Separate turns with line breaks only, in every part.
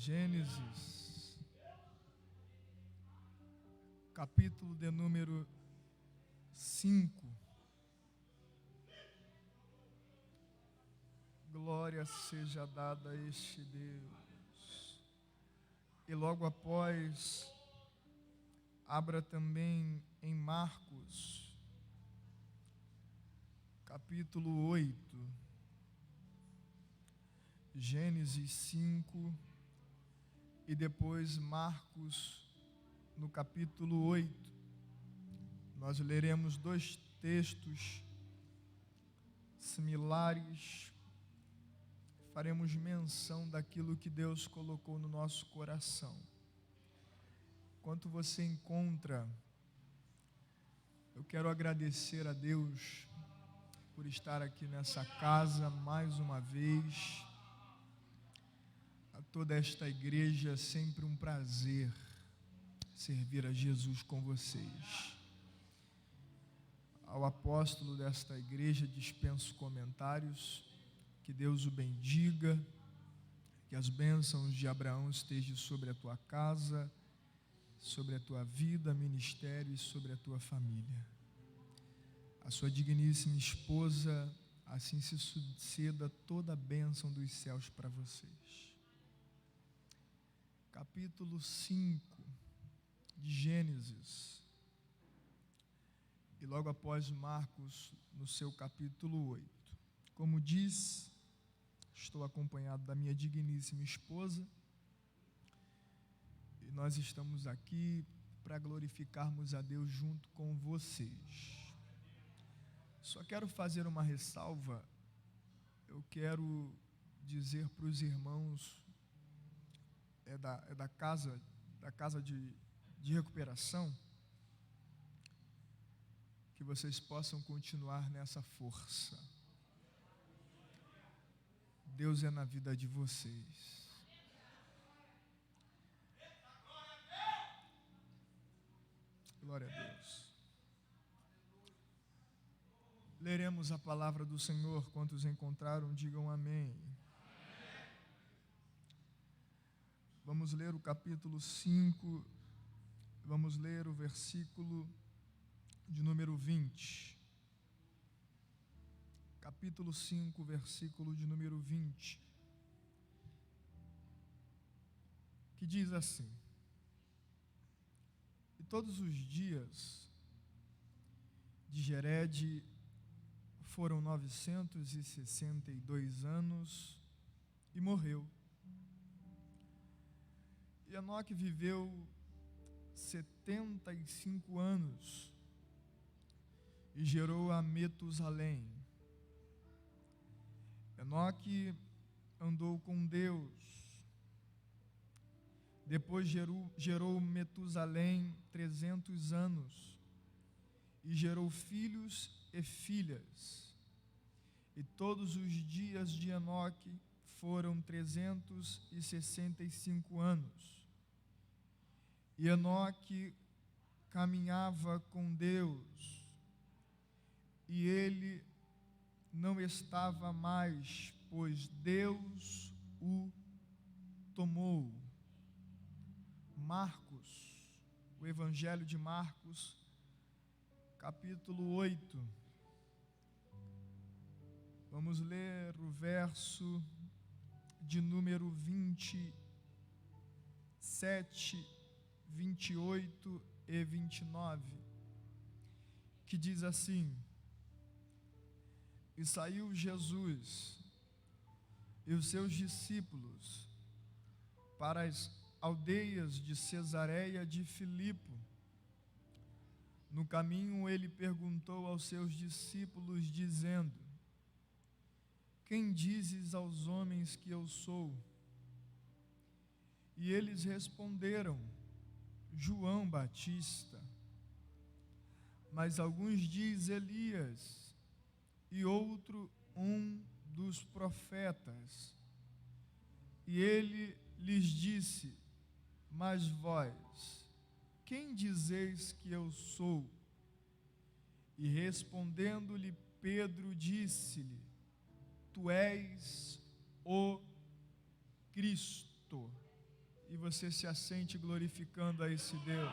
Gênesis, capítulo de número 5. Glória seja dada a este Deus. E logo após, abra também em Marcos, capítulo 8. Gênesis 5 e depois Marcos no capítulo 8. Nós leremos dois textos similares, faremos menção daquilo que Deus colocou no nosso coração. Enquanto você encontra, eu quero agradecer a Deus por estar aqui nessa casa mais uma vez. A toda esta igreja, sempre um prazer servir a Jesus com vocês. Ao apóstolo desta igreja dispenso comentários, que Deus o bendiga, que as bênçãos de Abraão estejam sobre a tua casa, sobre a tua vida, ministério e sobre a tua família. A sua digníssima esposa, assim se suceda toda a bênção dos céus para vocês. Capítulo 5 de Gênesis, e logo após Marcos, no seu capítulo 8. Como diz, estou acompanhado da minha digníssima esposa, e nós estamos aqui para glorificarmos a Deus junto com vocês. Só quero fazer uma ressalva, eu quero dizer para os irmãos da casa de recuperação, que vocês possam continuar nessa força. Deus é na vida de vocês. Glória a Deus. Leremos a palavra do Senhor. Quantos encontraram, digam amém. Vamos ler o capítulo 5, vamos ler o versículo de número 20. Capítulo 5, versículo de número 20, que diz assim: E todos os dias de Jered foram 962 anos e morreu. E Enoque viveu 75 anos e gerou a Metusalém. Enoque andou com Deus. Depois gerou Metusalém 300 anos e gerou filhos e filhas. E todos os dias de Enoque foram 365 anos. E Enoque caminhava com Deus, e ele não estava mais, pois Deus o tomou. Marcos, o Evangelho de Marcos, capítulo 8. Vamos ler o verso de número 27, 28 e 29, que diz assim: E saiu Jesus e os seus discípulos para as aldeias de Cesareia de Filipe. No caminho ele perguntou aos seus discípulos, dizendo: Quem dizes aos homens que eu sou? E eles responderam: João Batista. Mas alguns dizem Elias, e outro um dos profetas. E ele lhes disse: Mas vós, quem dizeis que eu sou? E respondendo-lhe Pedro, disse-lhe: Tu és o Cristo. e você se assente glorificando a esse Deus.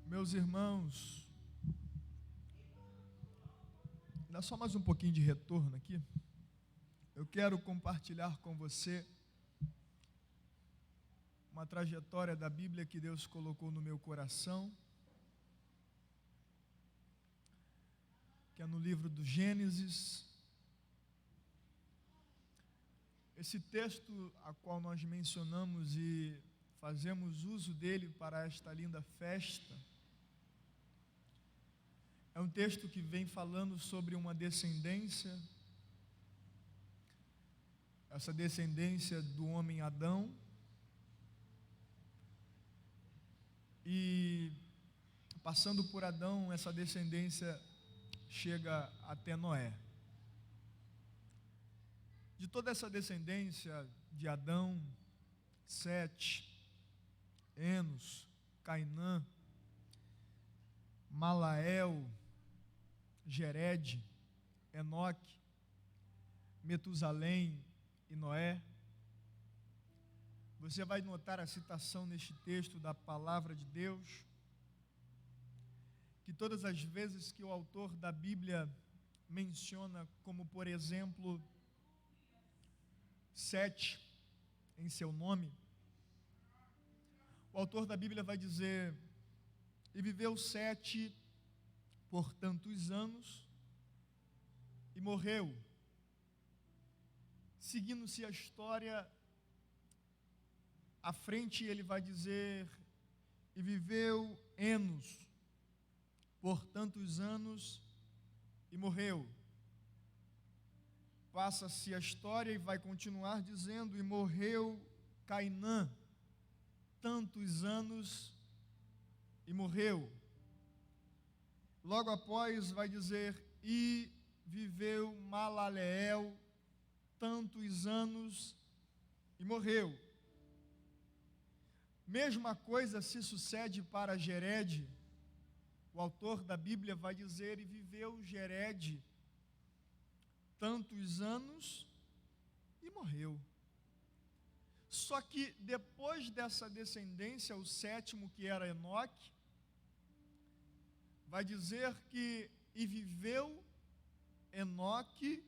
Meus irmãos, dá só mais um pouquinho de retorno aqui. Eu quero compartilhar com você uma trajetória da Bíblia que Deus colocou no meu coração, que é no livro do Gênesis. Esse texto a qual nós mencionamos e fazemos uso dele para esta linda festa, é um texto que vem falando sobre uma descendência, essa descendência do homem Adão, e passando por Adão, essa descendência chega até Noé. De toda essa descendência de Adão, Sete, Enos, Cainã, Malael, Jered, Enoque, Metusalém e Noé, você vai notar a citação neste texto da palavra de Deus, que todas as vezes que o autor da Bíblia menciona, como por exemplo, Sete em seu nome, o autor da Bíblia vai dizer: e viveu Sete por tantos anos e morreu. Seguindo-se a história, à frente ele vai dizer: e viveu Enos por tantos anos e morreu. Passa-se a história e vai continuar dizendo: e morreu Cainã, tantos anos e morreu. Logo após vai dizer: e viveu Malaleel tantos anos e morreu. Mesma coisa se sucede para Jered. O autor da Bíblia vai dizer: e viveu Jered tantos anos e morreu. Só que depois dessa descendência, o sétimo, que era Enoque, vai dizer que e viveu Enoque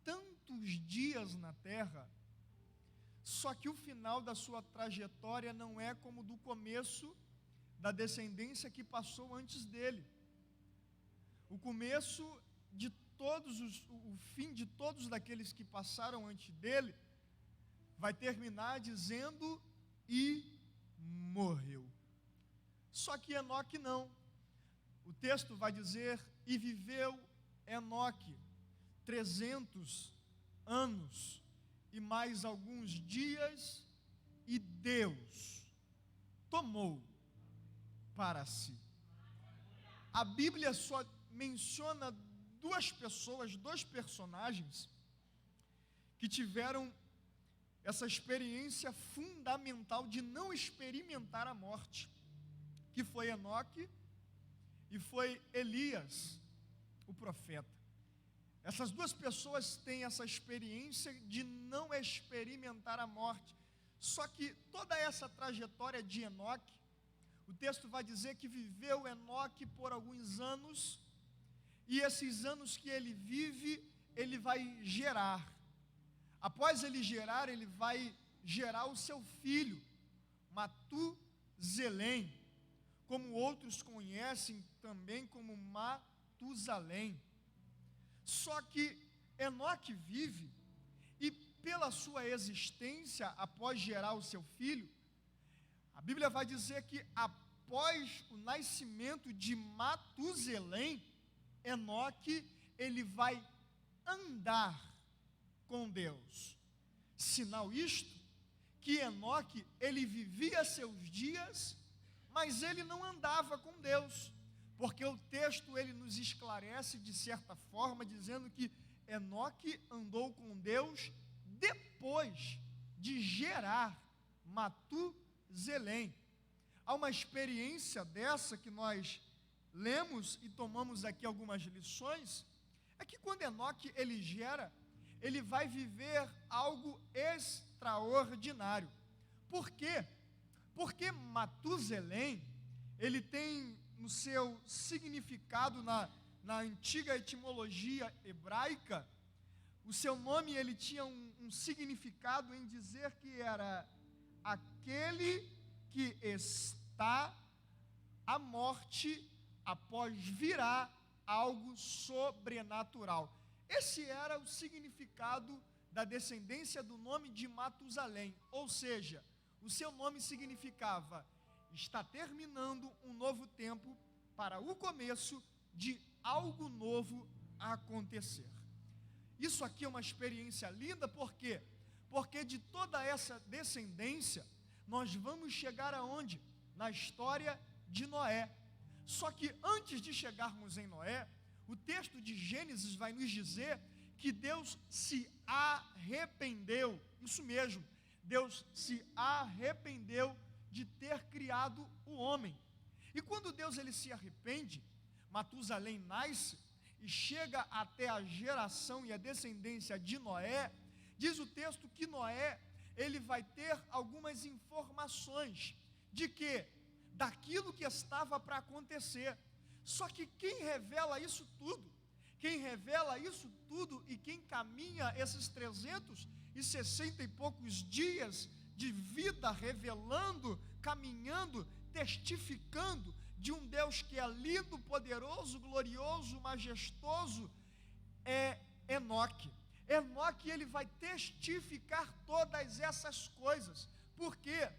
tantos dias na terra. Só que o final da sua trajetória não é como do começo da descendência que passou antes dele. O começo de o fim de todos daqueles que passaram antes dele, vai terminar dizendo: e morreu. Só que Enoque não. O texto vai dizer: e viveu Enoque 300 anos e mais alguns dias, e Deus tomou para si. A Bíblia só menciona duas pessoas, dois personagens que tiveram essa experiência fundamental de não experimentar a morte, que foi Enoque e foi Elias, o profeta. Essas duas pessoas têm essa experiência de não experimentar a morte. Só que toda essa trajetória de Enoque, o texto vai dizer que viveu Enoque por alguns anos, e esses anos que ele vive, ele vai gerar. Após ele gerar, ele vai gerar o seu filho, Matusalém, como outros conhecem também como Matusalém. Só que Enoque vive, e pela sua existência, após gerar o seu filho, a Bíblia vai dizer que após o nascimento de Matusalém, Enoque, ele vai andar com Deus. Sinal isto, que Enoque, ele vivia seus dias, mas ele não andava com Deus, porque o texto ele nos esclarece de certa forma, dizendo que Enoque andou com Deus depois de gerar Matusalém. Há uma experiência dessa que nós lemos e tomamos aqui algumas lições, é que quando Enoque ele gera, ele vai viver algo extraordinário. Por quê? Porque Matusalém, ele tem no seu significado na antiga etimologia hebraica, o seu nome ele tinha um significado em dizer que era aquele que está à morte após virá algo sobrenatural. Esse era o significado da descendência do nome de Matusalém, ou seja, o seu nome significava: está terminando um novo tempo para o começo de algo novo a acontecer. Isso aqui é uma experiência linda, por quê? Porque de toda essa descendência, nós vamos chegar aonde? Na história de Noé. Só que antes de chegarmos em Noé, o texto de Gênesis vai nos dizer que Deus se arrependeu, isso mesmo, Deus se arrependeu de ter criado o homem. E quando Deus ele se arrepende, Matusalém nasce e chega até a geração e a descendência de Noé. Diz o texto que Noé ele vai ter algumas informações de que daquilo que estava para acontecer. Só que quem revela isso tudo? Quem revela isso tudo e quem caminha esses 360 e poucos dias de vida revelando, caminhando, testificando de um Deus que é lindo, poderoso, glorioso, majestoso, é Enoque. Enoque ele vai testificar todas essas coisas. Por quê?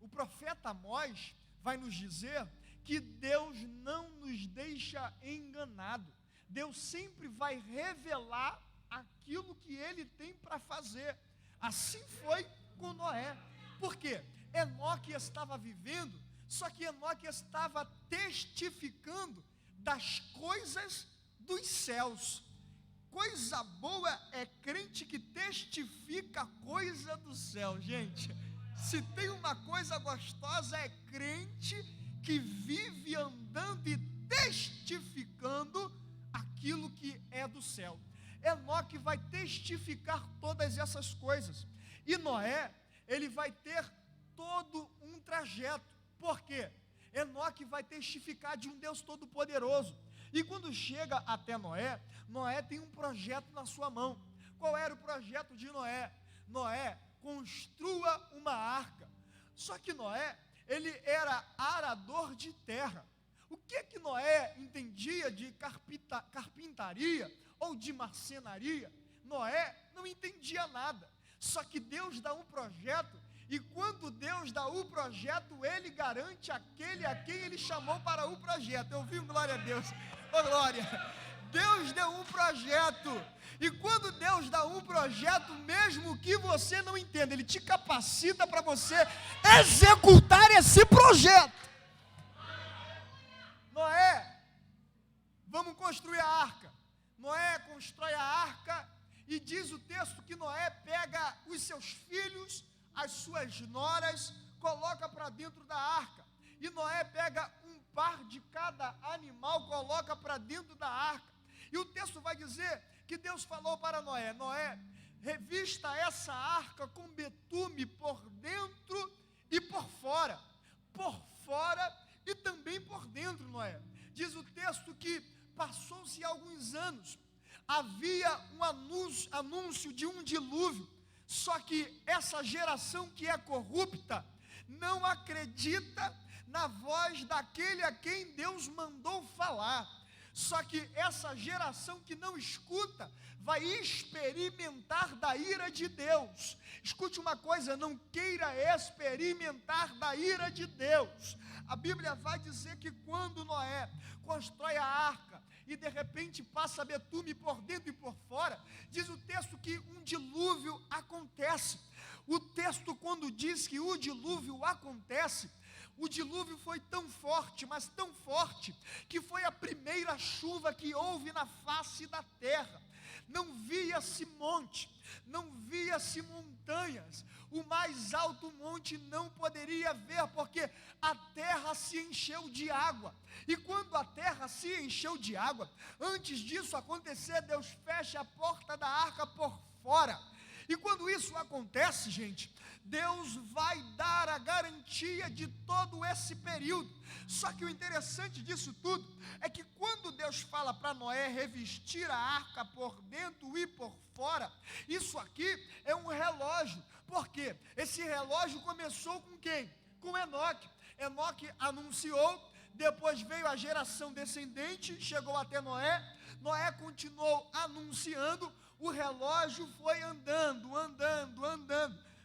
O profeta Amós vai nos dizer que Deus não nos deixa enganado. Deus sempre vai revelar aquilo que Ele tem para fazer. Assim foi com Noé. Por quê? Enoque estava vivendo, só que Enoque estava testificando das coisas dos céus. Coisa boa é crente que testifica a coisa do céu, gente. Se tem uma coisa gostosa é crente que vive andando e testificando aquilo que é do céu. Enoque vai testificar todas essas coisas. E Noé, ele vai ter todo um trajeto. Por quê? Enoque vai testificar de um Deus todo-poderoso. E quando chega até Noé, Noé tem um projeto na sua mão. Qual era o projeto de Noé? Noé, construa uma arca. Só que Noé, ele era arador de terra. O que Noé entendia de carpintaria ou de marcenaria? Noé não entendia nada. Só que Deus dá um projeto, e quando Deus dá o projeto, Ele garante aquele a quem Ele chamou para o projeto. Eu vi, glória a Deus. Ô, glória. Deus deu um projeto, e quando Deus dá um projeto, mesmo que você não entenda, Ele te capacita para você executar esse projeto. Noé, vamos construir a arca. Noé constrói a arca, e diz o texto que Noé pega os seus filhos, as suas noras, coloca para dentro da arca. E Noé pega um par de cada animal, coloca para dentro da arca. E o texto vai dizer que Deus falou para Noé: Noé, revista essa arca com betume por dentro e por fora e também por dentro, Noé. Diz o texto que passou-se alguns anos, havia um anúncio de um dilúvio, só que essa geração que é corrupta não acredita na voz daquele a quem Deus mandou falar. Só que essa geração que não escuta vai experimentar da ira de Deus. Escute uma coisa, não queira experimentar da ira de Deus. A Bíblia vai dizer que quando Noé constrói a arca e de repente passa betume por dentro e por fora, diz o texto que um dilúvio acontece. O texto, quando diz que o dilúvio acontece, o dilúvio foi tão forte, mas tão forte, que foi a primeira chuva que houve na face da terra. não via-se monte, não via-se montanhas, o mais alto monte não poderia ver, porque a terra se encheu de água, e quando a terra se encheu de água, antes disso acontecer, Deus fecha a porta da arca por fora, e quando isso acontece, gente, Deus vai dar a garantia de todo esse período. Só que o interessante disso tudo é que quando Deus fala para Noé revestir a arca por dentro e por fora, isso aqui é um relógio. Por quê? Esse relógio começou com quem? Com Enoque. Enoque anunciou, depois veio a geração descendente, chegou até Noé. Noé continuou anunciando, o relógio foi andando.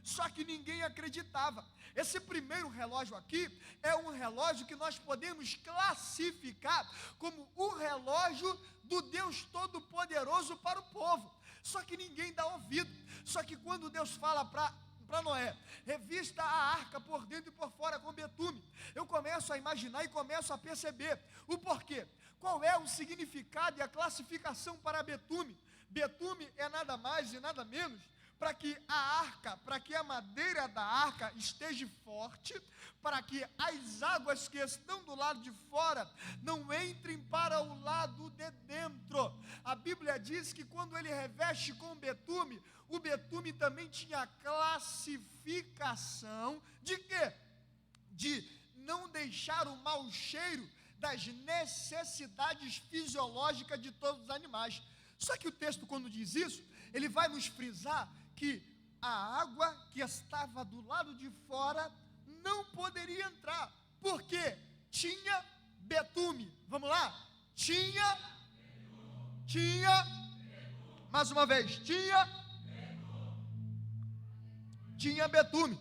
Só que ninguém acreditava. Esse primeiro relógio aqui é um relógio que nós podemos classificar como o relógio do Deus Todo-Poderoso para o povo. Só que ninguém dá ouvido. Só que quando Deus fala para Noé, revista a arca por dentro e por fora com betume, eu começo a imaginar e começo a perceber o porquê. Qual é o significado e a classificação para betume? Betume é nada mais e nada menos para que a arca, para que a madeira da arca esteja forte, para que as águas que estão do lado de fora não entrem para o lado de dentro. A Bíblia diz que quando ele reveste com betume, o betume também tinha classificação de quê? De não deixar o mau cheiro das necessidades fisiológicas de todos os animais. Só que o texto, quando diz isso, ele vai nos frisar que a água que estava do lado de fora não poderia entrar, porque tinha betume. Vamos lá? Tinha, mais uma vez, tinha betume.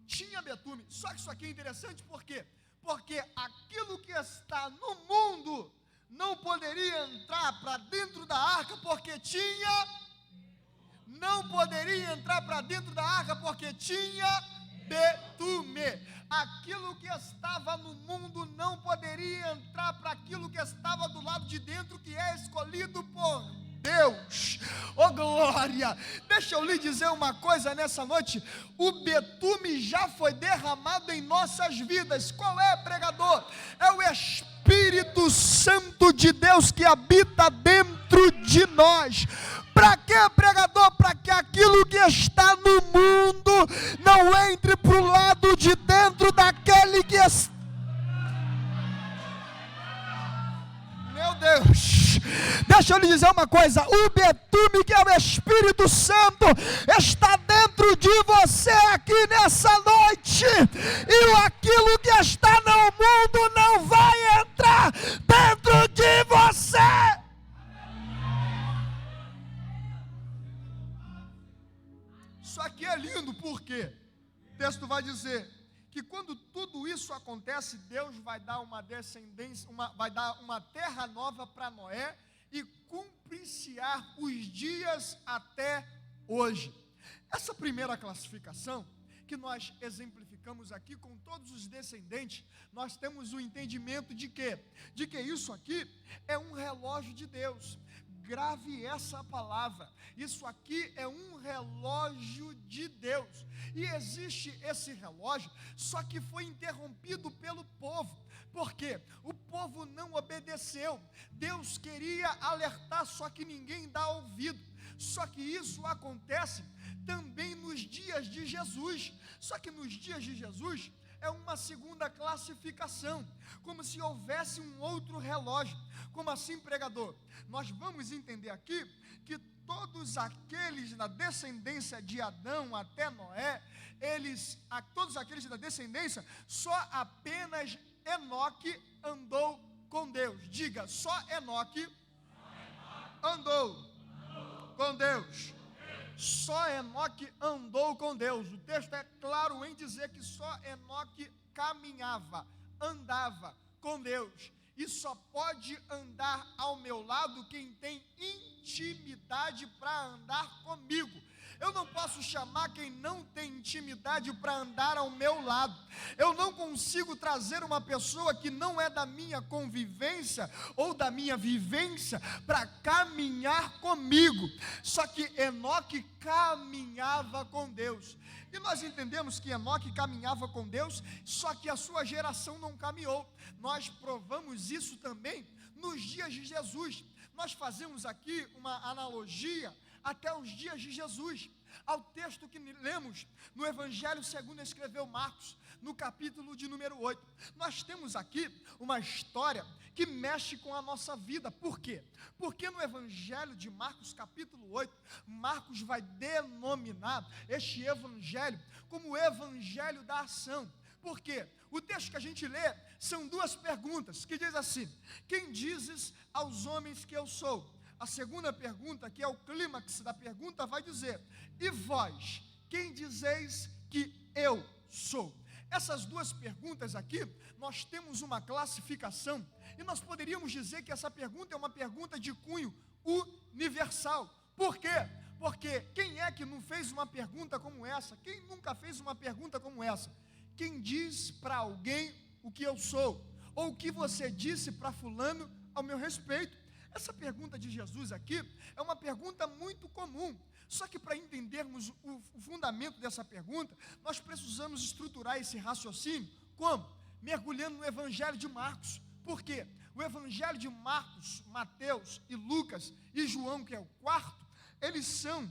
Tinha betume. Só que isso aqui é interessante, por quê? Porque aquilo que está no mundo não poderia entrar para dentro da arca, porque não poderia entrar para dentro da arca, porque tinha betume. Aquilo que estava no mundo não poderia entrar para aquilo que estava do lado de dentro, que é escolhido por Deus. Oh glória! Deixa eu lhe dizer uma coisa nessa noite: o betume já foi derramado em nossas vidas. Qual é, pregador? É o Espírito Santo de Deus que habita dentro de nós. Para quê, pregador? Para que aquilo que está no mundo não entre para o lado de dentro daquele que está. Meu Deus, deixa eu lhe dizer uma coisa: o betume, que é o Espírito Santo, está dentro de você aqui nessa noite, e aquilo que está no mundo não vai entrar dentro de você. Isso aqui é lindo, porque o texto vai dizer que quando tudo isso acontece, Deus vai dar uma descendência, vai dar uma terra nova para Noé, e cumprir-se-á os dias até hoje. Essa primeira classificação, que nós exemplificamos aqui com todos os descendentes, nós temos o entendimento de que isso aqui é um relógio de Deus. Grave essa palavra, isso aqui é um relógio de Deus, e existe esse relógio, só que foi interrompido pelo povo, porque o povo não obedeceu. Deus queria alertar, só que ninguém dá ouvido. Só que isso acontece também nos dias de Jesus, só que nos dias de Jesus é uma segunda classificação, como se houvesse um outro relógio. Como assim, pregador? Nós vamos entender aqui que todos aqueles da descendência de Adão até Noé, todos aqueles da descendência, só apenas Enoque andou com Deus. Diga, só Enoque andou com Deus. Só Enoque andou com Deus. O texto é claro em dizer que só Enoque caminhava, andava com Deus. E só pode andar ao meu lado quem tem intimidade para andar comigo. Eu não posso chamar quem não tem intimidade para andar ao meu lado. Eu não consigo trazer uma pessoa que não é da minha convivência ou da minha vivência para caminhar comigo. Só que Enoque caminhava com Deus. E nós entendemos que Enoque caminhava com Deus, só que a sua geração não caminhou. Nós provamos isso também nos dias de Jesus. Nós fazemos aqui uma analogia até os dias de Jesus, ao texto que lemos no Evangelho segundo escreveu Marcos, no capítulo de número 8. Nós temos aqui uma história que mexe com a nossa vida. Por quê? Porque no Evangelho de Marcos, capítulo 8, Marcos vai denominar este evangelho como o evangelho da ação. Por quê? O texto que a gente lê são duas perguntas, que diz assim: quem dizes aos homens que eu sou? A segunda pergunta, que é o clímax da pergunta, vai dizer: e vós, quem dizeis que eu sou? Essas duas perguntas aqui, nós temos uma classificação, e nós poderíamos dizer que essa pergunta é uma pergunta de cunho universal. Por quê? Porque quem é que não fez uma pergunta como essa? Quem nunca fez uma pergunta como essa? Quem diz para alguém o que eu sou? Ou o que você disse para fulano ao meu respeito? Essa pergunta de Jesus aqui é uma pergunta muito comum. Só que para entendermos o fundamento dessa pergunta, nós precisamos estruturar esse raciocínio. Como? Mergulhando no Evangelho de Marcos. Por quê? O Evangelho de Marcos, Mateus e Lucas e João, que é o quarto, eles são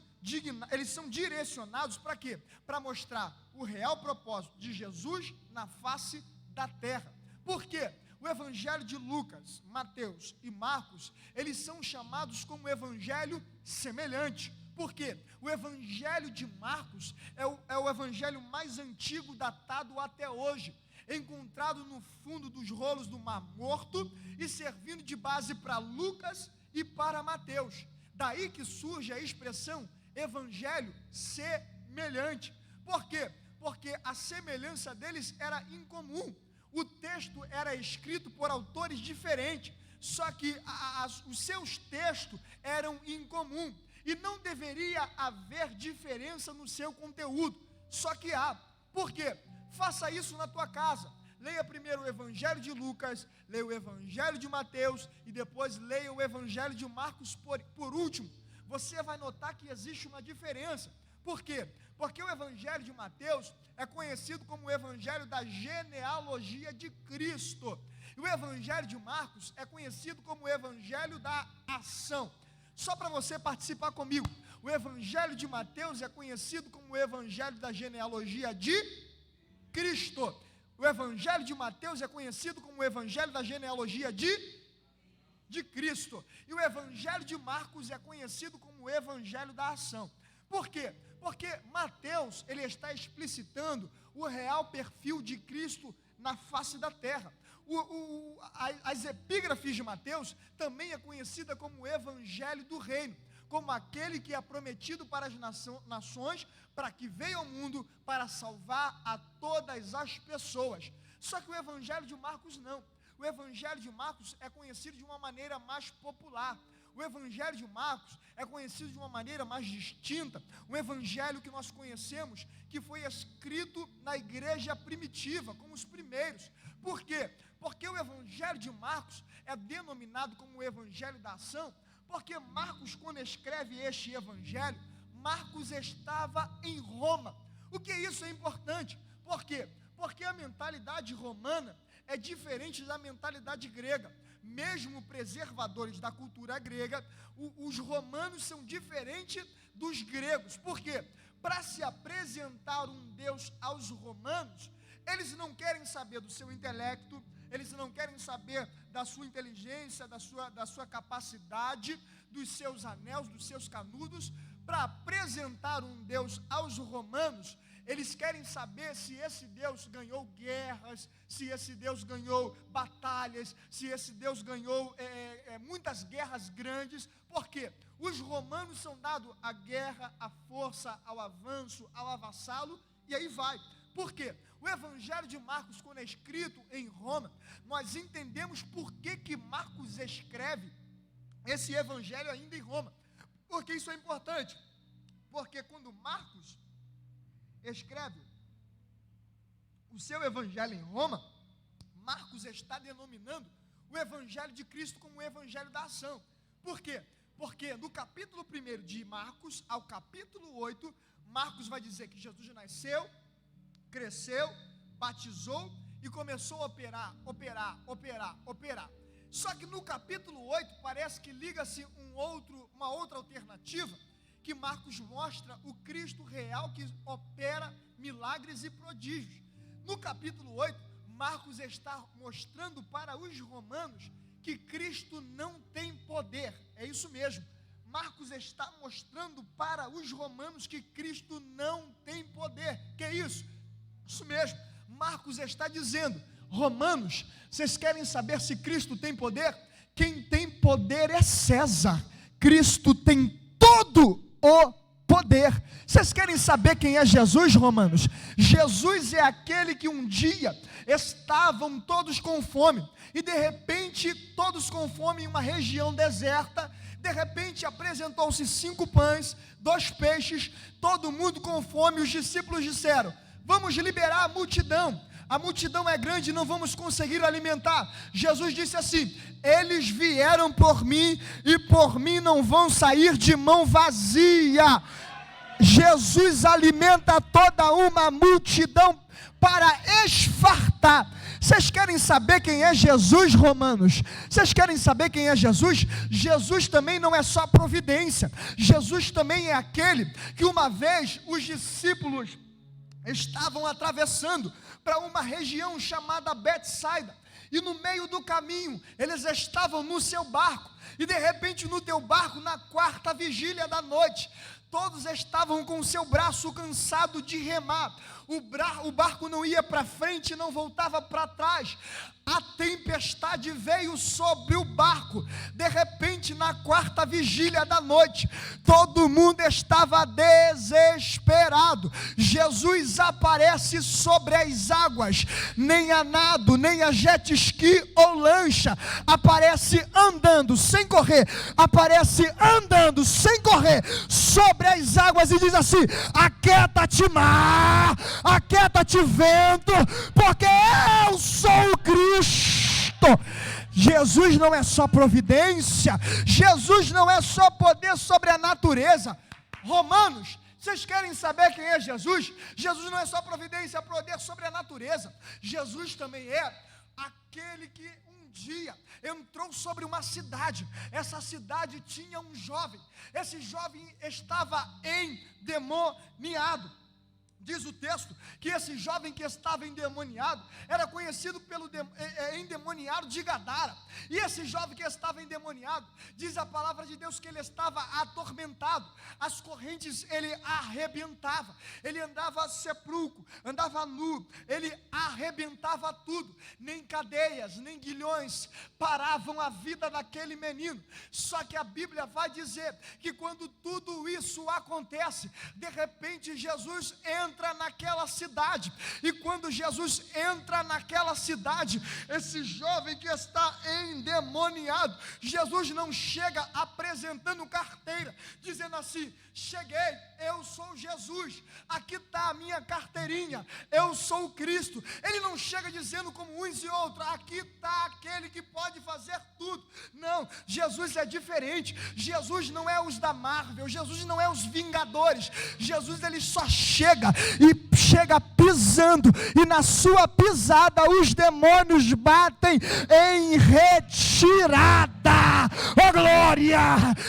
direcionados para quê? Para mostrar o real propósito de Jesus na face da terra. Por quê? O Evangelho de Lucas, Mateus e Marcos, eles são chamados como Evangelho semelhante. Por quê? O Evangelho de Marcos é o Evangelho mais antigo datado até hoje, encontrado no fundo dos rolos do Mar Morto e servindo de base para Lucas e para Mateus. Daí que surge a expressão Evangelho semelhante. Por quê? Porque a semelhança deles era incomum. O texto era escrito por autores diferentes, só que os seus textos eram incomum, e não deveria haver diferença no seu conteúdo, só que há. Por quê? Faça isso na tua casa. Leia primeiro o Evangelho de Lucas, leia o Evangelho de Mateus, e depois leia o Evangelho de Marcos por último. Você vai notar que existe uma diferença. Por quê? Porque o Evangelho de Mateus é conhecido como o Evangelho da genealogia de Cristo. E o Evangelho de Marcos é conhecido como o Evangelho da ação. Só para você participar comigo, o Evangelho de Mateus é conhecido como o Evangelho da genealogia de Cristo. O Evangelho de Mateus é conhecido como o Evangelho da genealogia de Cristo. E o Evangelho de Marcos é conhecido como o Evangelho da ação. Por quê? Porque Mateus, ele está explicitando o real perfil de Cristo na face da terra. As epígrafes de Mateus também é conhecida como o Evangelho do Reino, como aquele que é prometido para as nações, para que veio ao mundo para salvar a todas as pessoas. Só que o Evangelho de Marcos não. O Evangelho de Marcos é conhecido de uma maneira mais popular. O Evangelho de Marcos é conhecido de uma maneira mais distinta. Um evangelho que nós conhecemos, que foi escrito na igreja primitiva, como os primeiros. Por quê? Porque o Evangelho de Marcos é denominado como o Evangelho da ação, porque Marcos, quando escreve este evangelho, Marcos estava em Roma. O que isso é importante? Por quê? Porque a mentalidade romana é diferente da mentalidade grega. Mesmo preservadores da cultura grega, os romanos são diferentes dos gregos. Por quê? Para se apresentar um Deus aos romanos, eles não querem saber do seu intelecto, eles não querem saber da sua inteligência, da sua capacidade, dos seus anéis, dos seus canudos. Para apresentar um Deus aos romanos, eles querem saber se esse Deus ganhou guerras, se esse Deus ganhou batalhas, se esse Deus ganhou muitas guerras grandes. Por quê? Os romanos são dados à guerra, à força, ao avanço, ao avassalo, e aí vai. Por quê? O Evangelho de Marcos, quando é escrito em Roma, nós entendemos por que Marcos escreve esse Evangelho ainda em Roma. Porque isso é importante. Porque quando Marcos escreve o seu evangelho em Roma, Marcos está denominando o evangelho de Cristo como o evangelho da ação. Por quê? Porque no capítulo 1 de Marcos ao capítulo 8, Marcos vai dizer que Jesus nasceu, cresceu, batizou e começou a operar. Só que no capítulo 8 parece que liga-se uma outra alternativa, que Marcos mostra o Cristo real que opera milagres e prodígios. No capítulo 8, Marcos está mostrando para os romanos que Cristo não tem poder. É isso mesmo. Marcos está mostrando para os romanos que Cristo não tem poder. Que é isso? Isso mesmo. Marcos está dizendo: romanos, vocês querem saber se Cristo tem poder? Quem tem poder é César. Cristo tem todo o poder. Vocês querem saber quem é Jesus, romanos? Jesus é aquele que um dia estavam todos com fome, e de repente, todos com fome em uma região deserta, de repente apresentou-se 5 pães, 2 peixes, todo mundo com fome. Os discípulos disseram: vamos liberar a multidão é grande, não vamos conseguir alimentar. Jesus disse assim: eles vieram por mim, e por mim não vão sair de mão vazia. Jesus alimenta toda uma multidão para esfartar. Vocês querem saber quem é Jesus, romanos? Vocês querem saber quem é Jesus? Jesus também não é só providência. Jesus também é aquele que uma vez os discípulos estavam atravessando para uma região chamada Betsaida, e no meio do caminho eles estavam no seu barco, e de repente no teu barco, na 4ª vigília da noite, todos estavam com o seu braço cansado de remar, o barco não ia para frente, não voltava para trás, a tempestade veio sobre o barco. De repente, na 4ª vigília da noite, todo mundo estava desesperado. Jesus aparece sobre as águas, nem a nado, nem a jet ski ou lancha, aparece andando sem correr, sobre as águas, e diz assim: aquieta-te mar, aquieta-te vento, porque eu sou o Cristo. Jesus não é só providência, Jesus não é só poder sobre a natureza. Romanos, vocês querem saber quem é Jesus? Jesus não é só providência, poder sobre a natureza. Jesus também é aquele que um dia entrou sobre uma cidade. Essa cidade tinha um jovem. Esse jovem estava endemoniado. Diz o texto que esse jovem que estava endemoniado era conhecido pelo endemoniado de Gadara. E esse jovem que estava endemoniado, diz a palavra de Deus que ele estava atormentado. As correntes ele arrebentava. Ele andava sepulcro, andava nu, ele arrebentava tudo. Nem cadeias, nem guilhões paravam a vida daquele menino. Só que a Bíblia vai dizer que quando tudo isso acontece, de repente Jesus entra naquela cidade, e quando Jesus entra naquela cidade, esse jovem que está endemoniado, Jesus não chega apresentando carteira, dizendo assim: cheguei, eu sou Jesus, aqui está a minha carteirinha, eu sou o Cristo. Ele não chega dizendo como uns e outros: aqui está aquele que pode fazer tudo. Não, Jesus é diferente. Jesus não é os da Marvel, Jesus não é os Vingadores. Jesus ele só chega pisando, e na sua pisada os demônios batem em retirada. Oh glória!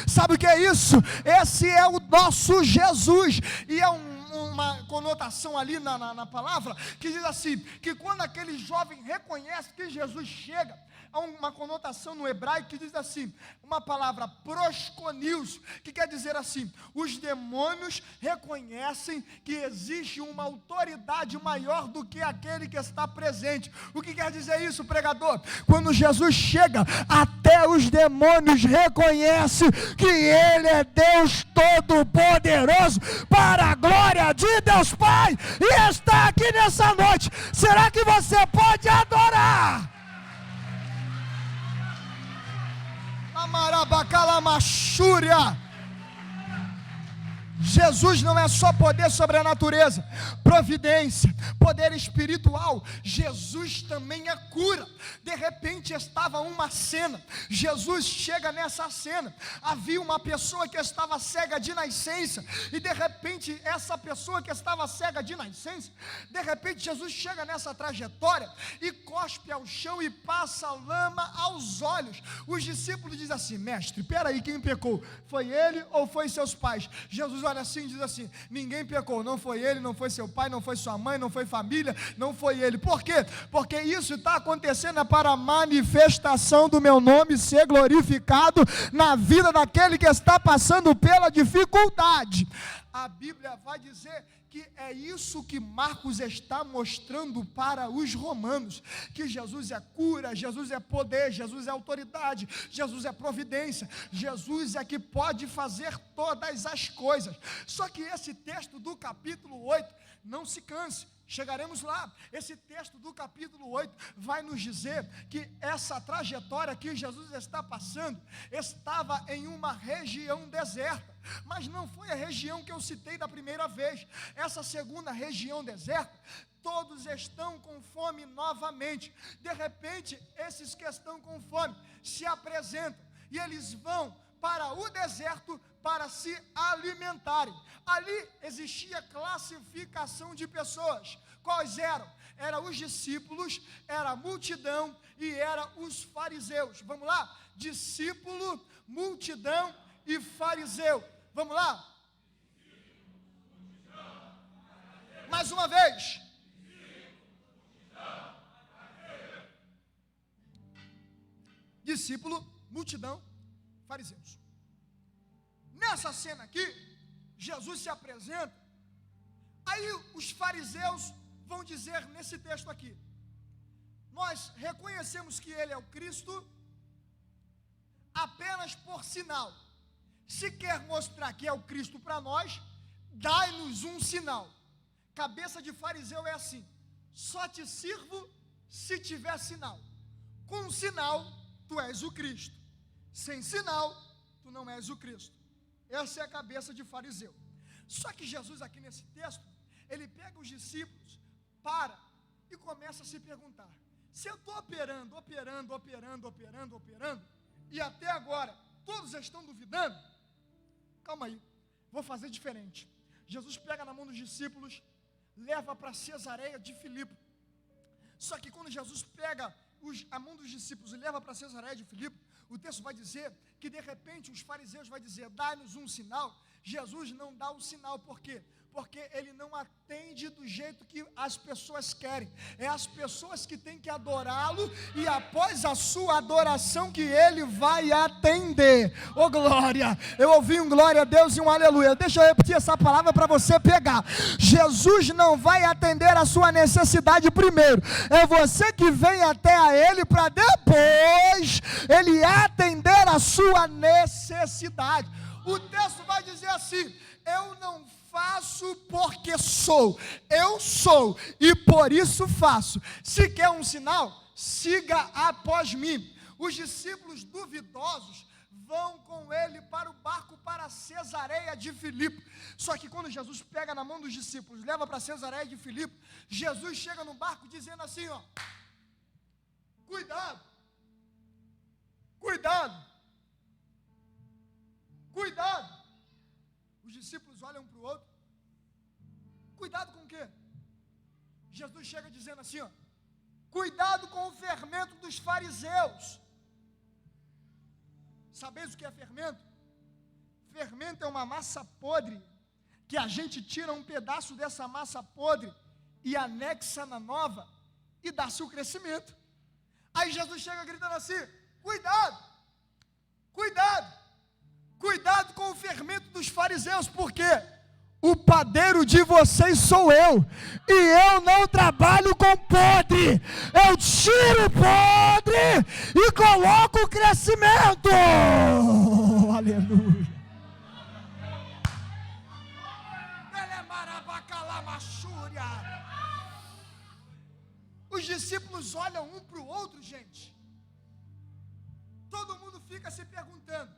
Sabe o que é isso? Esse é o nosso Jesus, e é uma conotação ali na palavra, que diz assim, que quando aquele jovem reconhece que Jesus chega, há uma conotação no hebraico que diz assim, uma palavra prosconios, que quer dizer assim: os demônios reconhecem que existe uma autoridade maior do que aquele que está presente. O que quer dizer isso, pregador? Quando Jesus chega, até os demônios reconhecem que Ele é Deus Todo-Poderoso, para a glória de Deus Pai, e está aqui nessa noite. Será que você pode adorar? Amarabacalamaxúria. Jesus não é só poder sobre a natureza, providência, poder espiritual. Jesus também é cura. De repente estava uma cena, Jesus chega nessa cena, havia uma pessoa que estava cega de nascença, e de repente essa pessoa que estava cega de nascença, de repente Jesus chega nessa trajetória e cospe ao chão e passa lama aos olhos. Os discípulos dizem assim: mestre, peraí, quem pecou? Foi ele ou foi seus pais? Jesus olha assim e diz assim: ninguém pecou, não foi ele, não foi seu pai, não foi sua mãe, não foi família, não foi ele. Por quê? Porque isso está acontecendo para a manifestação do meu nome ser glorificado na vida daquele que está passando pela dificuldade. A Bíblia vai dizer que é isso que Marcos está mostrando para os romanos, que Jesus é cura, Jesus é poder, Jesus é autoridade, Jesus é providência, Jesus é que pode fazer todas as coisas. Só que esse texto do capítulo 8, não se canse, chegaremos lá. Esse texto do capítulo 8 vai nos dizer que essa trajetória que Jesus está passando estava em uma região deserta, mas não foi a região que eu citei da primeira vez. Essa segunda região deserta, todos estão com fome novamente. De repente, esses que estão com fome se apresentam e eles vão para o deserto para se alimentarem. Ali existia classificação de pessoas. Quais eram? Eram os discípulos, era a multidão e eram os fariseus. Vamos lá? Discípulo, multidão e fariseu. Vamos lá? Mais uma vez. Discípulo, multidão, fariseus. Nessa cena aqui, Jesus se apresenta. Aí os fariseus vão dizer nesse texto aqui: nós reconhecemos que ele é o Cristo apenas por sinal. Se quer mostrar que é o Cristo para nós, dai-nos um sinal. Cabeça de fariseu é assim: só te sirvo se tiver sinal. Com sinal, tu és o Cristo. Sem sinal, tu não és o Cristo. Essa é a cabeça de fariseu. Só que Jesus aqui nesse texto, ele pega os discípulos, para e começa a se perguntar: se eu estou operando, e até agora todos estão duvidando, calma aí, vou fazer diferente. Jesus pega na mão dos discípulos, leva para Cesareia de Filipe. Só que quando Jesus pega a mão dos discípulos e leva para Cesareia de Filipe, o texto vai dizer que de repente os fariseus vão dizer: dá-nos um sinal. Jesus não dá o sinal, por quê? Porque ele não atende do jeito que as pessoas querem. É as pessoas que têm que adorá-lo, e após a sua adoração que ele vai atender. Oh glória, eu ouvi um glória a Deus e um aleluia. Deixa eu repetir essa palavra para você pegar. Jesus não vai atender a sua necessidade primeiro, é você que vem até a ele para depois ele atender a sua necessidade. O texto vai dizer assim: eu não faço porque sou, eu sou e por isso faço. Se quer um sinal, siga após mim. Os discípulos duvidosos vão com ele para o barco para Cesareia de Filipe. Só que quando Jesus pega na mão dos discípulos, leva para Cesareia de Filipe, Jesus chega no barco dizendo assim: ó, cuidado, cuidado, cuidado. Os discípulos olham um para o outro. Cuidado com o quê? Jesus chega dizendo assim, ó: cuidado com o fermento dos fariseus. Sabeis o que é fermento? Fermento é uma massa podre, que a gente tira um pedaço dessa massa podre e anexa na nova e dá-se o crescimento. Aí Jesus chega gritando assim: cuidado, cuidado, cuidado com o fermento dos fariseus, porque o padeiro de vocês sou eu, e eu não trabalho com podre, eu tiro o podre e coloco o crescimento. Aleluia. Os discípulos olham um para o outro, gente. Todo mundo fica se perguntando: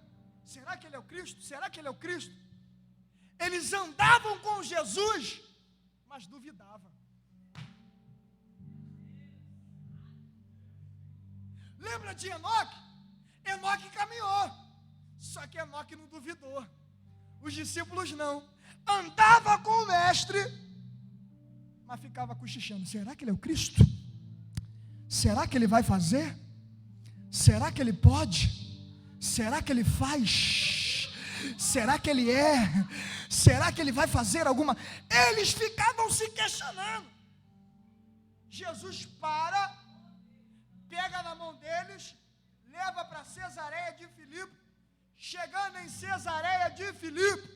será que ele é o Cristo? Será que ele é o Cristo? Eles andavam com Jesus, mas duvidavam. Lembra de Enoque? Enoque caminhou, só que Enoque não duvidou. Os discípulos não. Andava com o mestre, mas ficava cochichando. Será que ele é o Cristo? Será que ele vai fazer? Será que ele pode? Será que ele faz? Será que ele é? Será que ele vai fazer alguma? Eles ficavam se questionando. Jesus pega na mão deles, leva para Cesareia de Filipe. Chegando em Cesareia de Filipe,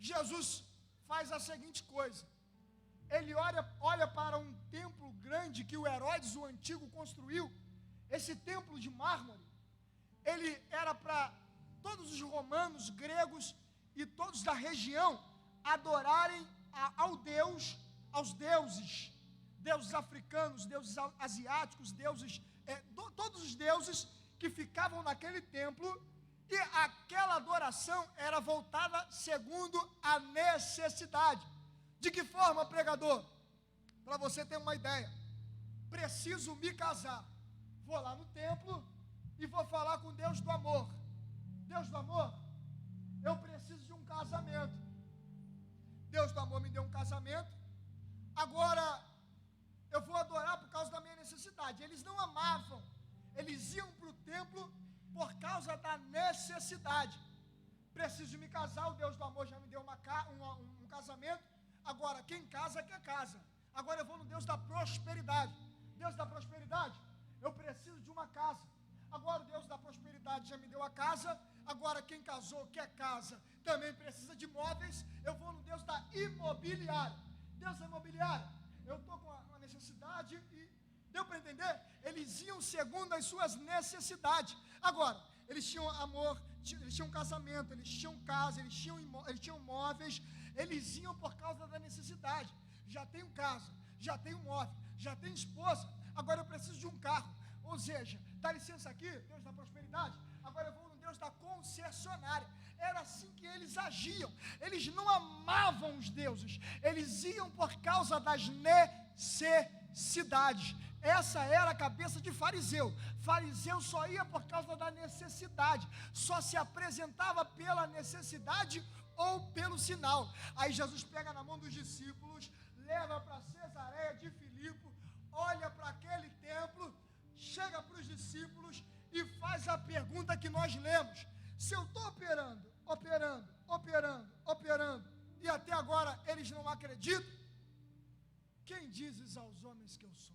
Jesus faz a seguinte coisa. Ele olha para um templo grande que o Herodes, o antigo, construiu. Esse templo de mármore, ele era para todos os romanos, gregos e todos da região adorarem aos deuses africanos, deuses asiáticos, todos os deuses que ficavam naquele templo. E aquela adoração era voltada segundo a necessidade. De que forma, pregador? Para você ter uma ideia. Preciso me casar. Vou lá no templo e vou falar com Deus do amor. Deus do amor, eu preciso de um casamento. Deus do amor me deu um casamento. Agora, eu vou adorar por causa da minha necessidade. Eles não amavam. Eles iam para o templo por causa da necessidade. Preciso me casar, o Deus do amor já me deu um casamento. Agora, quem casa, quer casa. Agora eu vou no Deus da prosperidade. Deus da prosperidade, eu preciso de uma casa. Agora o Deus da prosperidade já me deu a casa. Agora quem casou, quer casa, também precisa de móveis. Eu vou no Deus da imobiliária. Deus da imobiliária, eu estou com uma necessidade e... Deu para entender? Eles iam segundo as suas necessidades. Agora, eles tinham amor, eles tinham casamento, eles tinham casa, eles tinham móveis. Eles iam por causa da necessidade. Já tenho casa, já tenho móvel, já tenho esposa. Agora eu preciso de um carro. Ou seja, dá licença aqui, Deus da prosperidade. Agora eu vou no Deus da concessionária. Era assim que eles agiam. Eles não amavam os deuses. Eles iam por causa das necessidades. Essa era a cabeça de fariseu. Fariseu só ia por causa da necessidade. Só se apresentava pela necessidade ou pelo sinal. Aí Jesus pega na mão dos discípulos, leva para Cesareia de Filipe, olha para aquele templo, chega para os discípulos e faz a pergunta que nós lemos. Se eu estou operando, e até agora eles não acreditam, quem dizes aos homens que eu sou?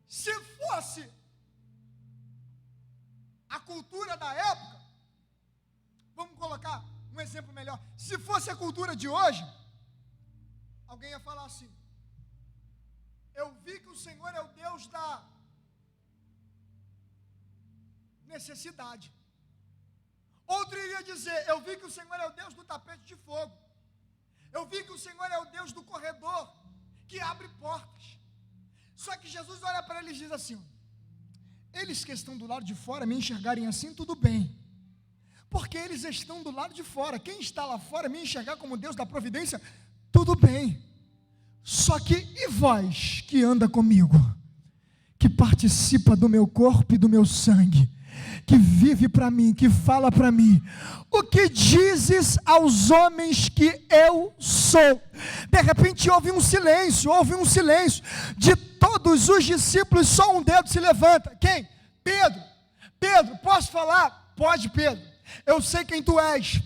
Se fosse a cultura da época, vamos colocar um exemplo melhor. Se fosse a cultura de hoje, alguém ia falar assim: eu vi que o Senhor é o Deus da necessidade. Outro iria dizer: eu vi que o Senhor é o Deus do tapete de fogo. Eu vi que o Senhor é o Deus do corredor, que abre portas. Só que Jesus olha para eles e diz assim: eles que estão do lado de fora me enxergarem assim, tudo bem, porque eles estão do lado de fora. Quem está lá fora me enxergar como Deus da providência, tudo bem. Só que, e vós que anda comigo, que participa do meu corpo e do meu sangue, que vive para mim, que fala para mim, o que dizes aos homens que eu sou? De repente houve um silêncio, de todos os discípulos, só um dedo se levanta. Quem? Pedro. Pedro, posso falar? Pode, Pedro. Eu sei quem tu és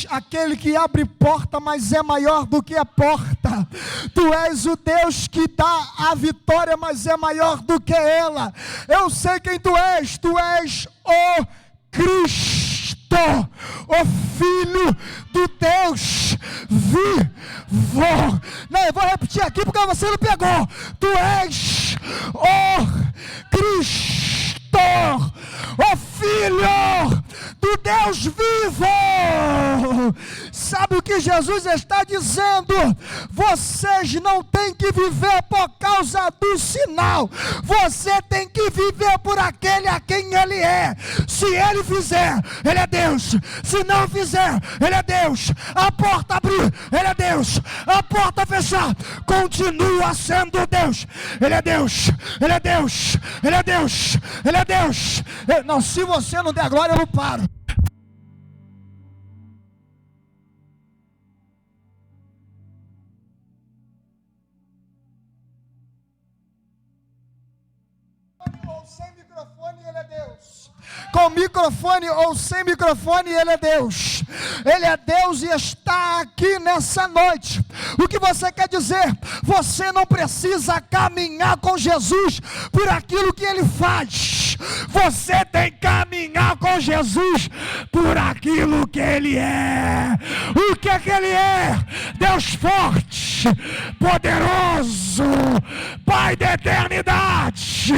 aquele que abre porta, mas é maior do que a porta. Tu és o Deus que dá a vitória, mas é maior do que ela. Eu sei quem tu és o Cristo, o Filho do Deus vivo. Não, eu vou repetir aqui porque você não pegou. Tu és o Cristo, o Filho do Deus vivo. sabe o que Jesus está dizendo? Vocês não têm que viver por causa do sinal. Você tem que viver por aquele a quem Ele é. Se Ele fizer, Ele é Deus. Se não fizer, Ele é Deus. A porta abrir, Ele é Deus. A porta fechar, continua sendo Deus. Ele é Deus. Ele é Deus. Ele é Deus. Ele é Deus. Não, se você não der glória, eu não paro. Ou sem microfone, Ele é Deus. Com microfone ou sem microfone, Ele é Deus. Ele é Deus e está aqui nessa noite. O que você quer dizer? Você não precisa caminhar com Jesus por aquilo que Ele faz. Você tem que caminhar com Jesus por aquilo que Ele é. O que é que Ele é? Deus forte, poderoso, Pai da eternidade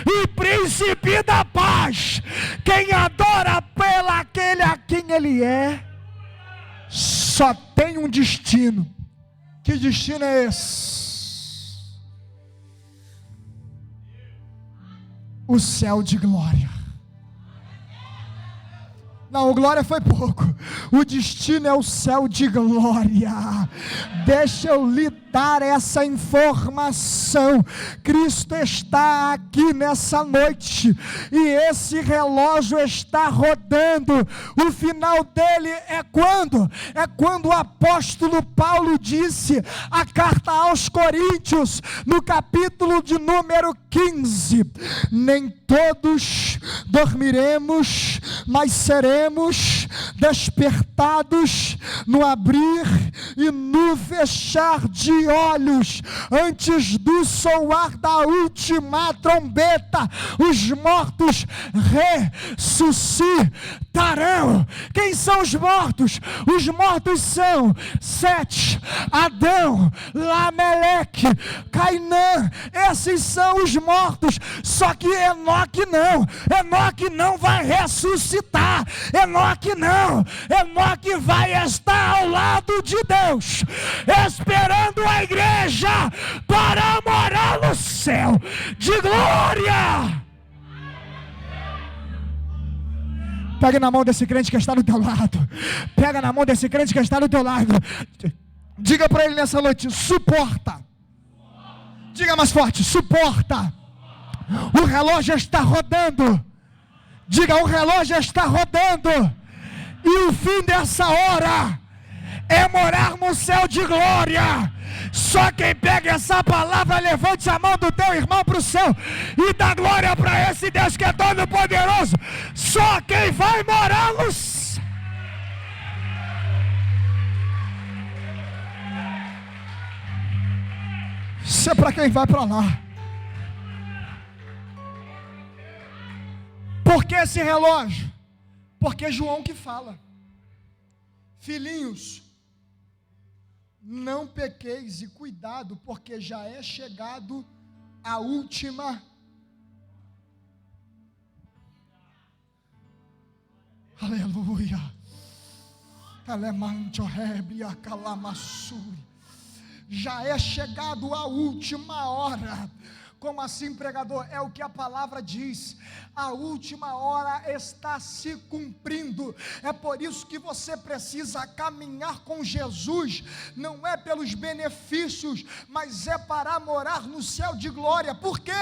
e príncipe da paz. Quem adora pelo aquele a quem Ele é, só tem um destino. Que destino é esse? O céu de glória. Não, glória foi pouco. O destino é o céu de glória. Deixa eu lhe dar essa informação. Cristo está aqui nessa noite e esse relógio está rodando. O final dele é quando? É quando o apóstolo Paulo disse, a carta aos Coríntios, no capítulo de número 15, nem todos dormiremos, mas seremos despertados no abrir e no fechar de olhos, antes do soar da última trombeta, os mortos ressuscitarão. Quem são os mortos? Os mortos são Sete, Adão, Lameleque, Cainã. Esses são os mortos. Só que Enoque não vai ressuscitar. Enoque não. Enoque vai estar ao lado de Deus, esperando a igreja para morar no céu de glória. Pega na mão desse crente que está do teu lado. Pega na mão desse crente que está do teu lado. Diga para ele nessa noite: suporta. Diga mais forte: suporta. O relógio está rodando. Diga: o relógio está rodando. E o fim dessa hora é morar no céu de glória. Só quem pega essa palavra, levante a mão do teu irmão para o céu e dá glória para esse Deus que é todo poderoso. Só quem vai morar no céu. Isso é para quem vai para lá. Por que esse relógio? Porque João que fala: filhinhos, não pequeis, e cuidado, porque já é chegado a última. Aleluia. Já é chegado a última hora. Como assim, pregador? É o que a palavra diz. A última hora está se cumprindo. É por isso que você precisa caminhar com Jesus. Não é pelos benefícios, mas é para morar no céu de glória. Por quê?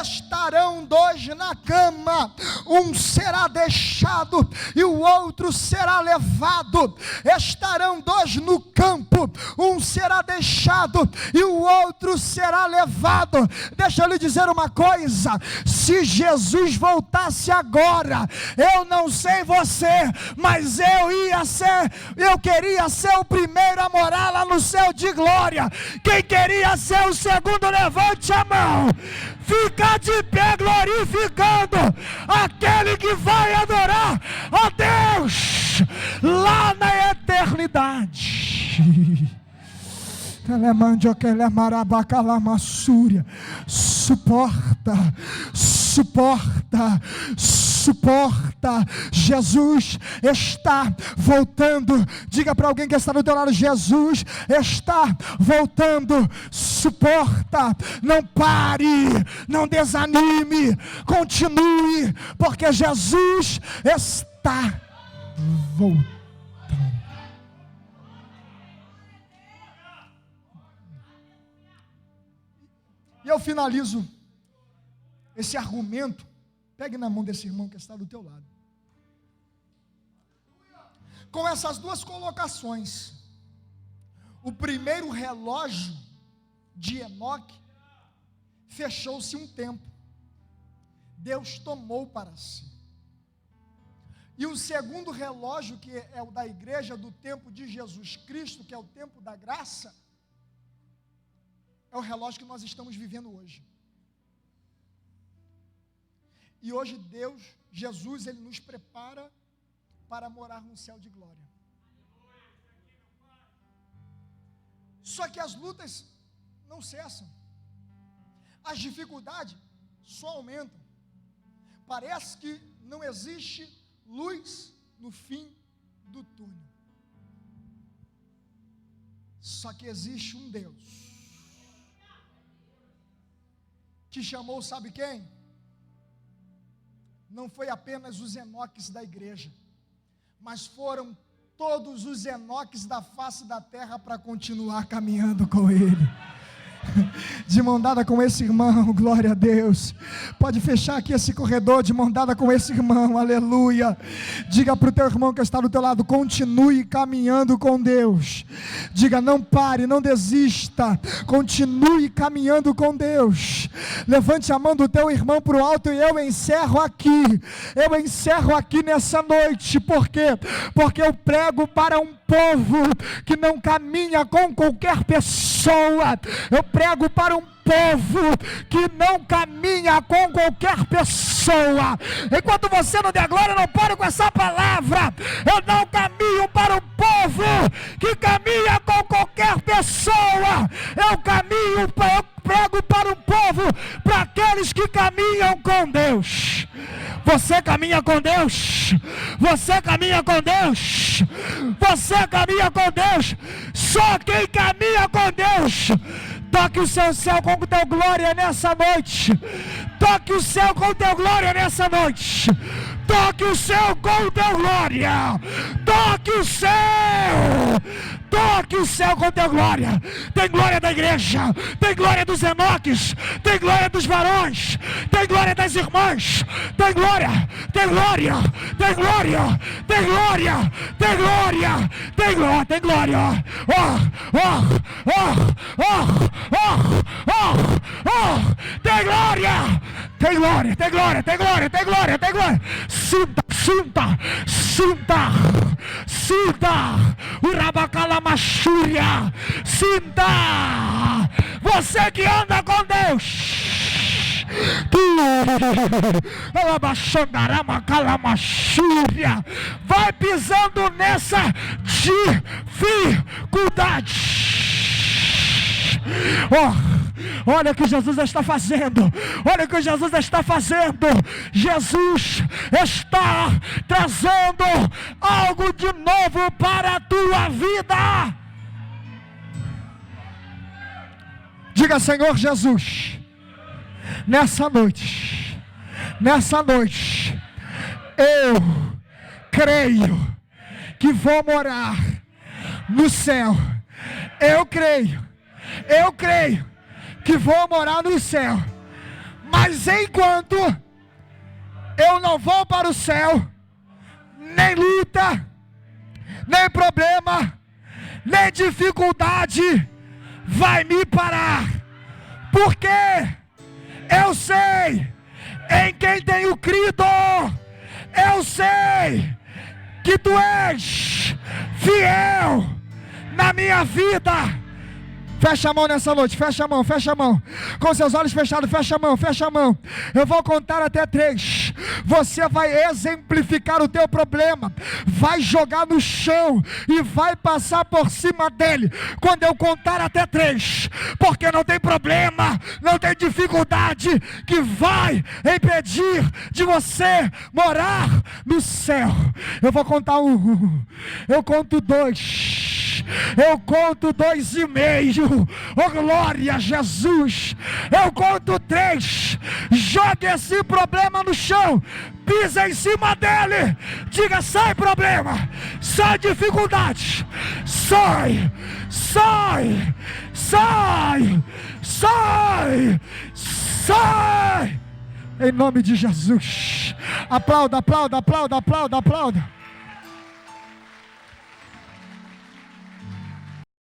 Estarão dois na cama, um será deixado e o outro será levado. Estarão dois no campo, um será deixado e o outro será levado. Deixa eu lhe dizer uma coisa: se Jesus voltasse agora, eu não sei você, mas eu queria ser o primeiro a morar lá no céu de glória. Quem queria ser o segundo, levante a mão. Fica de pé glorificando aquele que vai adorar a Deus lá na eternidade. Suporta, suporta, suporta. Jesus está voltando. Diga para alguém que está do teu lado: Jesus está voltando. Suporta, não pare, não desanime, continue, porque Jesus está voltando. E eu finalizo esse argumento. Pegue na mão desse irmão que está do teu lado, com essas duas colocações. O primeiro relógio de Enoque, fechou-se um tempo, Deus tomou para si. E o segundo relógio, que é o da igreja, do tempo de Jesus Cristo, que é o tempo da graça, é o relógio que nós estamos vivendo hoje. E hoje Jesus, Ele nos prepara para morar no céu de glória. Só que as lutas não cessam, as dificuldades só aumentam. Parece que não existe luz no fim do túnel. Só que existe um Deus que chamou, sabe quem? Não foi apenas os Enoques da igreja, mas foram todos os Enoques da face da terra para continuar caminhando com Ele. De mão dada com esse irmão, glória a Deus. Pode fechar aqui esse corredor de mão dada com esse irmão, aleluia. Diga para o teu irmão que está do teu lado: continue caminhando com Deus. Diga: não pare, não desista, continue caminhando com Deus. Levante a mão do teu irmão para o alto. E eu encerro aqui nessa noite. Por quê? Porque eu prego para um povo que não caminha com qualquer pessoa. Eu prego para um povo que não caminha com qualquer pessoa. Enquanto você não der glória, não pare com essa palavra. Eu não caminho para um povo que caminha com qualquer pessoa. Eu prego para um povo, para aqueles que caminham com Deus. Você caminha com Deus? Você caminha com Deus? Você caminha com Deus? Só quem caminha com Deus. Toque o seu céu com teu glória nessa noite. Toque o céu com teu glória nessa noite. Toque o céu com teu glória. Toque o céu. Toque o céu com teu glória. Tem glória da igreja. Tem glória dos Enoques. Tem glória dos varões. Tem glória das irmãs. Tem glória. Tem glória. Tem glória. Tem glória. Tem glória. Tem glória. Tem glória. Tem glória. Tem glória. Tem glória. Tem glória. Tem glória. Tem glória. Sinta. Sinta. Sinta. Sinta. Urabacalamaxúria. Sinta. Você que anda com Deus. Vai pisando nessa dificuldade. Olha o que Jesus está fazendo. Olha o que Jesus está fazendo. Jesus está trazendo algo de novo para a tua vida. Diga: Senhor Jesus, nessa noite, eu creio que vou morar no céu. Eu creio que vou morar no céu. Mas enquanto eu não vou para o céu, nem luta, nem problema, nem dificuldade vai me parar. Porque eu sei em quem tenho crido. Eu sei que tu és fiel na minha vida. Fecha a mão nessa noite, fecha a mão, fecha a mão. Com seus olhos fechados, fecha a mão, fecha a mão. Eu vou contar até 3. Você vai exemplificar o teu problema, vai jogar no chão e vai passar por cima dele quando eu contar até 3, porque não tem problema, não tem dificuldade que vai impedir de você morar no céu. Eu vou contar 1, eu conto 2, eu conto 2,5. Oh, glória a Jesus. Eu conto 3. Jogue esse problema no chão, pisa em cima dele, diga: sai problema, sai dificuldade, sai, sai, sai, sai, sai, em nome de Jesus. Aplauda, aplauda, aplauda, aplauda, aplauda.